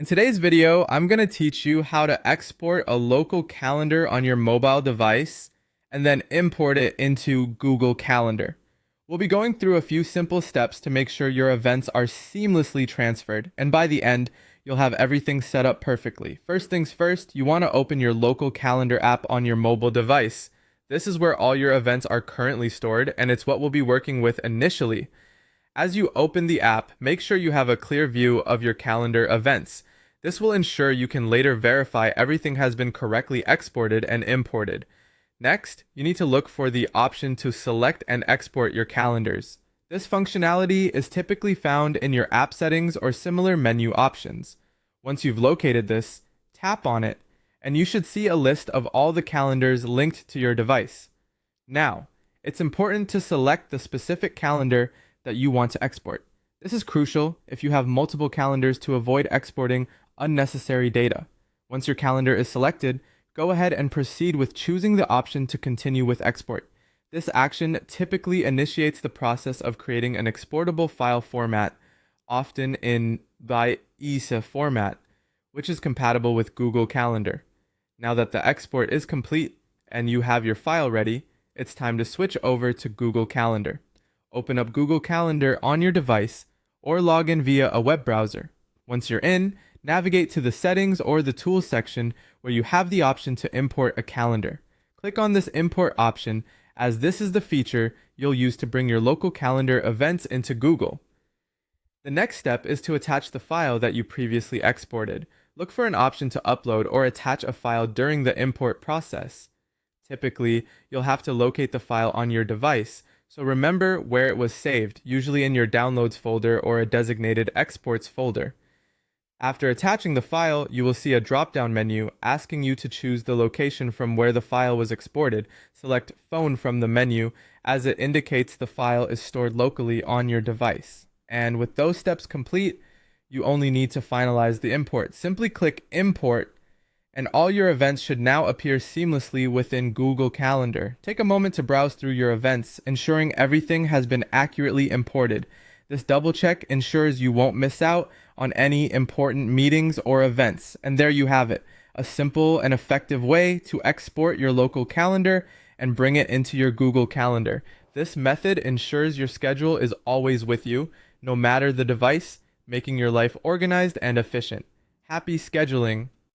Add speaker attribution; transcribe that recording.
Speaker 1: In today's video, I'm going to teach you how to export a local calendar on your mobile device and then import it into Google Calendar. We'll be going through a few simple steps to make sure your events are seamlessly transferred, and by the end, you'll have everything set up perfectly. First things first, you want to open your local calendar app on your mobile device. This is where all your events are currently stored, and it's what we'll be working with initially. As you open the app, make sure you have a clear view of your calendar events. This will ensure you can later verify everything has been correctly exported and imported. Next, you need to look for the option to select and export your calendars. This functionality is typically found in your app settings or similar menu options. Once you've located this, tap on it, and you should see a list of all the calendars linked to your device. Now, it's important to select the specific calendar that you want to export. This is crucial if you have multiple calendars to avoid exporting unnecessary data. Once your calendar is selected, go ahead and proceed with choosing the option to continue with export. This action typically initiates the process of creating an exportable file format, often in by ESA format, which is compatible with Google Calendar. Now that the export is complete and you have your file ready, it's time to switch over to Google Calendar. Open up Google Calendar on your device or log in via a web browser. Once you're in, navigate to the settings or the tools section where you have the option to import a calendar. Click on this import option, as this is the feature you'll use to bring your local calendar events into Google. The next step is to attach the file that you previously exported. Look for an option to upload or attach a file during the import process. Typically, you'll have to locate the file on your device, so remember where it was saved, usually in your Downloads folder or a designated Exports folder. After attaching the file, you will see a drop-down menu asking you to choose the location from where the file was exported. Select Phone from the menu, as it indicates the file is stored locally on your device. And with those steps complete, you only need to finalize the import. Simply click Import, and all your events should now appear seamlessly within Google Calendar. Take a moment to browse through your events, ensuring everything has been accurately imported. This double check ensures you won't miss out on any important meetings or events. And there you have it, a simple and effective way to export your local calendar and bring it into your Google Calendar. This method ensures your schedule is always with you, no matter the device, making your life organized and efficient. Happy scheduling!